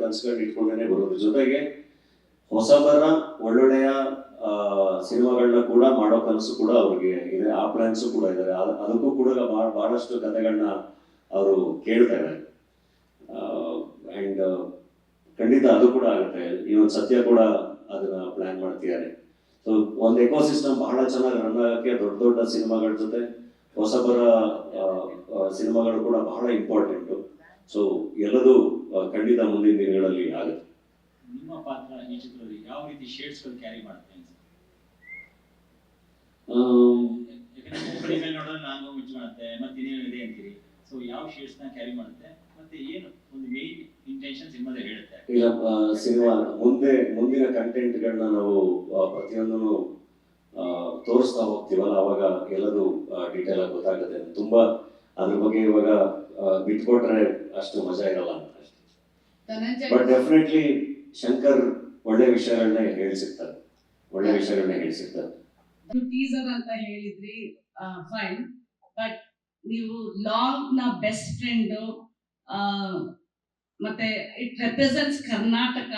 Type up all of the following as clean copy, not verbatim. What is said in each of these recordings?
ಕನಸುಗಳನ್ನ ಇಟ್ಕೊಂಡೇ ಬರೋದು. ಜೊತೆಗೆ ಹೊಸಬರ ಒಳ್ಳೊಳ್ಳೆಯ ಸಿನಿಮಾಗಳನ್ನ ಕೂಡ ಮಾಡೋ ಕನಸು ಕೂಡ ಅವ್ರಿಗೆ ಇದೆ, ಆ ಪ್ಲಾನ್ಸು ಕೂಡ ಇದ್ದಾರೆ. ಅದಕ್ಕೂ ಕೂಡ ಬಹಳಷ್ಟು ಕಥೆಗಳನ್ನ ಅವರು ಕೇಳ್ತಾ ಇದ್ದಾರೆ. ಅಂಡ್ ಖಂಡಿತ ಅದು ಕೂಡ ಆಗುತ್ತೆ. ಇವನ್ ಸತ್ಯ ಕೂಡ ಅದನ್ನ ಪ್ಲಾನ್ ಮಾಡ್ತಿದ್ದಾರೆ. ಸೊ ಒಂದು ಎಕೋಸಿಸ್ಟಮ್ ಬಹಳ ಚೆನ್ನಾಗಿ ರನ್ ಆಗಕ್ಕೆ ದೊಡ್ಡ ದೊಡ್ಡ ಸಿನಿಮಾಗಳ ಜೊತೆ ಹೊಸಬರ ಸಿನಿಮಾಗಳು ಕೂಡ ಬಹಳ ಇಂಪಾರ್ಟೆಂಟು. ಸೊ ಎಲ್ಲದೂ ಖಂಡಿತ ಮುಂದಿನ ದಿನಗಳಲ್ಲಿ ಆಗುತ್ತೆ. ನಿಮ್ಮ ಪಾತ್ರ ಈ ಚಿತ್ರದಲ್ಲಿ ಯಾವ ರೀತಿ ಶೇಡ್ಸ್ ಗಳು ಕ್ಯಾರಿ ಮಾಡುತ್ತೆ ನೋಡಿದ್ರೆ ನಾನು ಮಿಚ್ ಮಾಡುತ್ತೆ ಮತ್ತೆ ಇನ್ನೇನು ಇದೆ ಅಂತೀರಿ. ಸೊ ಯಾವ ಶೇಡ್ಸ್ ನ ಕ್ಯಾರಿ ಮಾಡುತ್ತೆ ಮತ್ತೆ ಏನು ಒಂದು ಮೇನ್ ಇಂಟೆನ್ಷನ್ ಸಿನಿಮಾದಲ್ಲಿ ಹೇಳುತ್ತೆ? ಈಗ ಸಿನಿಮಾ ಮುಂದಿನ ಕಂಟೆಂಟ್ಗಳನ್ನ ನಾವು ಪ್ರತಿಯೊಂದನ್ನು ತೋರಿಸ್ತಾ ಹೋಗ್ತೀವಲ್ಲ, ಅವಾಗ ಎಲ್ಲದು ಡೀಟೇಲ್ ಆಗಿ ಗೊತ್ತಾಗುತ್ತೆ. ತುಂಬಾ ಅದ್ರ ಬಗ್ಗೆ ಇವಾಗ ಬಿಟ್ಕೊಟ್ರೆ ಅಷ್ಟು ಮಜಾ ಇರಲ್ಲ ಅಂತ ಅಷ್ಟೇ. ಬಟ್ ಡೆಫಿನೆಟ್ಲಿ ಶಂಕರ್ ಒಳ್ಳೆ ವಿಷಯಗಳನ್ನ ಹೇಳಿಸಿರ್ತಾರೆ. ಟೀಸರ್ ಅಂತ ಹೇಳಿದ್ರಿ, ಫೈನ್. ಬಟ್ ನೀವು ಲಾಂಗ್ ನ ಬೆಸ್ಟ್ ಫ್ರೆಂಡ್ ಮತ್ತೆ ಇಟ್ ರೆಪ್ರೆಸೆಂಟ್ಸ್ ಕರ್ನಾಟಕ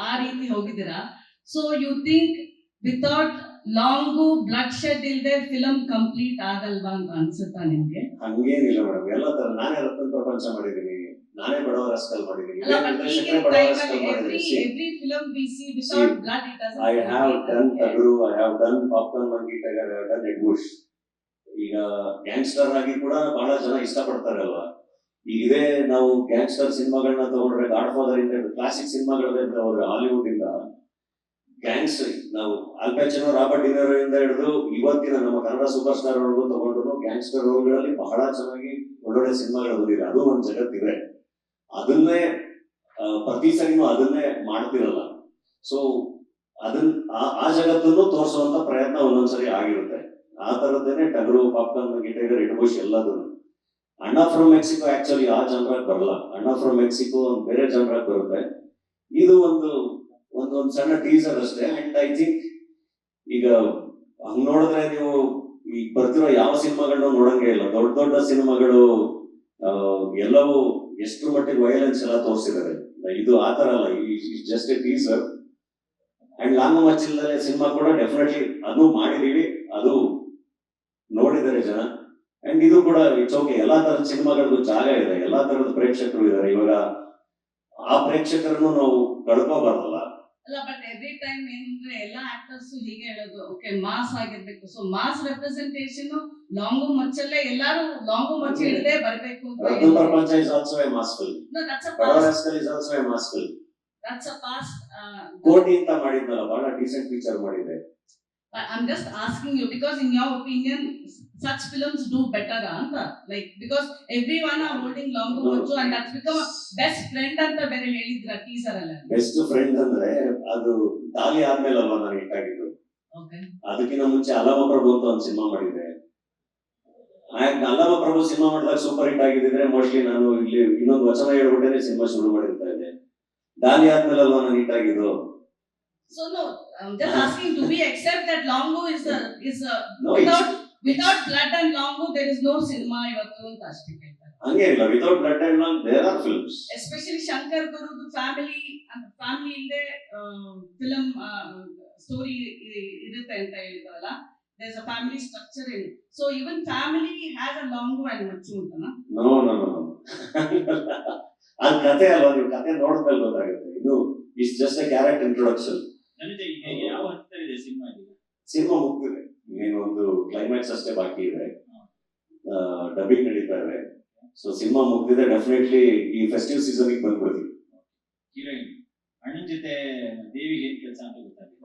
ಆ ರೀತಿ ಹೋಗಿದ್ದೀರಾ. So you think without long bloodshed ಇಲ್ಲದೆ ಫಿಲಂ ಕಂಪ್ಲೀಟ್ ಆಗಲ್ವಾ ಅಂತ ಅನ್ಸುತ್ತಾ ನಿಮ್ಗೆ? ಹಂಗೇನಿಲ್ಲ ಮೇಡಮ್, ಎಲ್ಲ ತರ ನಾನೇ ರತ್ನ ಪ್ರಪಂಚ ಮಾಡಿದೀನಿ, ನಾನೇ ಬಡವರ ರಸ್ಕಲ್ ಮಾಡಿದೀನಿ. Every film we see without blood it doesn't. I have done Tagru, I have done Popcorn Monkey Tiger, I have done Ed Bush. ಈಗ ಗ್ಯಾಂಗ್ಸ್ಟರ್ ಆಗಿ ಕೂಡ ಬಹಳ ಜನ ಇಷ್ಟಪಡ್ತಾರಲ್ವಾ. ಈಗ ಇದೇ ನಾವು ಗ್ಯಾಂಗ್ಸ್ಟರ್ ಸಿನಿಮಾಗಳನ್ನ ತಗೊಂಡ್ರೆ ಗಾಡ್ ಫಾದರ್ ಇಂದ ಕ್ಲಾಸಿಕ್ ಸಿನಿಮಾಗಳಿಂದ ಹೋದ್ರೆ ಹಾಲಿವುಡ್ ಇಂದ ಗ್ಯಾಂಗ್ಸ್ ನಾವು ಆಲ್ ಪಚಿನೋ, ರಾಬರ್ಟ್ ಡಿ ನಿರೋ ಇಂದ ಹಿಡಿದು ಇವತ್ತಿನ ನಮ್ಮ ಕನ್ನಡ ಸೂಪರ್ ಸ್ಟಾರ್ ಅವ್ರಿಗೂ ತಗೊಂಡ್ರು ಗ್ಯಾಂಗ್ಸ್ಟರ್ ರೋಲ್ಗಳಲ್ಲಿ ಬಹಳ ಚೆನ್ನಾಗಿ ಒಳ್ಳೊಳ್ಳೆ ಸಿನಿಮಾಗಳು ಬಂದಿದೆ. ಅದು ಒಂದು ಜಗತ್ತಿದೆ. ಅದನ್ನೇ ಪ್ರತಿ ಸರಿನೂ ಅದನ್ನೇ ಮಾಡ್ತಿರಲ್ಲ. ಸೊ ಆ ಜಗತ್ತನ್ನು ತೋರಿಸುವಂತ ಪ್ರಯತ್ನ ಒಂದೊಂದ್ಸರಿ ಆಗಿರುತ್ತೆ. ಆ ತರದ್ದೇನೆ ಟಗರು, ಪಾಪ್ಕಾರ್ನ್, ಗಿಟೈಗರ್, ಎಡ್ ಬುಷ್ ಎಲ್ಲದನ್ನು. ಅಣ್ಣ ಫ್ರಮ್ ಮೆಕ್ಸಿಕೋ ಆಕ್ಚುಲಿ ಆ ಜನರಾಗಿ ಬರಲ್ಲ. ಅಣ್ಣ ಫ್ರಮ್ ಮೆಕ್ಸಿಕೋ ಒಂದು ಬೇರೆ ಜನರಾಗಿ ಬರುತ್ತೆ. ಇದು ಒಂದು ಸಣ್ಣ ಟೀಸರ್ ಅಷ್ಟೇ. ಅಂಡ್ ಐ ಥಿಂಕ್ ಈಗ ಹಂಗ್ ನೋಡಿದ್ರೆ ನೀವು ಈಗ ಬರ್ತಿರೋ ಯಾವ ಸಿನಿಮಾಗಳನ್ನ ನೋಡಂಗೆ ಇಲ್ಲ. ದೊಡ್ಡ ದೊಡ್ಡ ಸಿನಿಮಾಗಳು ಎಲ್ಲವೂ ಎಷ್ಟು ಮಟ್ಟಿಗೆ ವೈಲೆನ್ಸ್ ಎಲ್ಲ ತೋರಿಸಿದ್ದಾರೆ. ಇದು ಆತರ ಅಲ್ಲ, just a teaser. And long ಮಚ್ಚಿಲ್ದಲೆ ಸಿನಿಮಾ ಕೂಡ ಡೆಫಿನೆಟ್ಲಿ ಅದು ಮಾಡಿದೀವಿ, ಅದು ನೋಡಿದ್ದಾರೆ ಜನ. ಅಂಡ್ ಇದು ಕೂಡ ಇಟ್ಸ್ ಓಕೆ. ಎಲ್ಲಾ ತರದ ಸಿನಿಮಾಗಳಿಗೂ ಜಾಗ ಇದೆ, ಎಲ್ಲಾ ತರದ ಪ್ರೇಕ್ಷಕರು ಇದ್ದಾರೆ. ಇವಾಗ ಆ ಪ್ರೇಕ್ಷಕರನ್ನು ನಾವು ಕಳ್ಕೋಬಾರ್ದಲ್ಲ. ಅಲ್ಲ, ಬಟ್ ಎವ್ರಿ ಟೈಮ್ ಏನಂದ್ರೆ ಎಲ್ಲಾ ಆಕ್ಟರ್ಸ್ ಹೀಗೆ ಹೇಳೋದು, ಓಕೆ ಮಾಸ್ ಆಗಿರ್ಬೇಕು. ಸೊ ಮಾಸ್ ರೆಪ್ರೆಸೆಂಟೇಷನ್ ಲಾಂಗು ಮಚ್ಚಲ್ಲೇ ಎಲ್ಲಾರು ಲಾಂಗು ಮಚ್ಚ ಹಿಡದೆ ಬರಬೇಕು ಅಂತ. Ratna Prapancha is also a mass film. No, that's a ಪಡವರಸ್ಕಲ್ is also a mass film. That's a past. ಕೋಟಿ ಅಂತ ಮಾಡಿದ್ನಲ್ಲ, ಬಹಳ ಡೀಸೆಂಟ್ ಪಿಕ್ಚರ್ ಮಾಡಿದೆ. I'm just asking you because in your opinion such films do better anta, like because everyone are holding longu machu and that's become a best friend anta ಬೇರೆ ಹೇಳಿದ್ರ teaser ಅಲ್ಲ. Best friend ಅಂದ್ರೆ ಅದು ದಾಳಿ ಆದ್ಮೇಲೆ ಅಲ್ವಾ ನಾನು ಇಟ್ಟಾಗಿದ್ದು. ಓಕೆ, ಅದಕ್ಕಿಂತ ಮುಂಚೆ ಅಲಮ ಪ್ರಭು ಅಂತ ಒಂದು ಸಿನಿಮಾ ಮಾಡಿದ್ದೆ. ಅಲಮ ಪ್ರಭು ಸಿನಿಮಾ ಮಾಡಿದಾಗ ಸೂಪರ್ ಹಿಟ್ ಆಗಿದ್ರೆ ಮೋಸ್ಟ್ಲಿ ನಾನು ಇಲ್ಲಿ ಇನ್ನೊಂದು ವಚನ ಹೇಳ್ಬಿಟ್ಟೆ ಸಿನಿಮಾ ಶುರು ಮಾಡಿರ್ತಾ ಇದ್ದೆ. ದಾಳಿ ಆದ್ಮೇಲೆ ಅಲ್ವಾ ನಾನು ಹಿಟ್ ಆಗಿದ್ದು. So no, I'm just asking, do we accept that longu is No, without blood and longu there is no cinema ivattu anta ಅಷ್ಟೇ ಹೇಳ್ತಾರೆ. ಹಂಗೆ ಇಲ್ಲ, without blood and long there are films. Especially Shankar ಗುರುದು family ಇಂದೆ film story ಇರುತ್ತೆ ಅಂತ ಹೇಳಿದ್ರಲ್ಲ, there is a family structure in it. So even family has a longu and machu ಅಂತನಾ? ನೋ ಅದು ಕತೆ ಅಲ್ವಾ, ನೀವು ಕತೆ ನೋಡಿದ್ಮೇಲೆ ಗೊತ್ತಾಗುತ್ತೆ. ಇದು is just A character introduction. ಯಾವ ಹಂತದಲ್ಲಿದೆ ಸಿನಿಮಾ? ಸಿನಿಮಾ ಮುಗ್ದಿದೆ, ಇನ್ನೊಂದು ಕ್ಲೈಮ್ಯಾಕ್ಸ್ ಅಷ್ಟೇ ಬಾಕಿ ಇದೆ. ಡಬ್ಬಿಂಗ್ ನಡೀತಾ ಇದೆ. ಸೊ ಸಿನಿಮಾ ಮುಗ್ದಿದೆ. ಡೆಫಿನೆಟ್ಲಿ ಈ ಫೆಸ್ಟಿವ್ ಸೀಸನ್ ಗೆ ಬಂದ್ಬಿಡ್ತೀವಿ. ಹೀರೋಯಿನ್ ಅಣ್ಣನ ಜೊತೆ ದೇವಿಗೆ ಏನ್ ಕೆಲಸ ಅಂತ ಗೊತ್ತಾಗಿದೆ?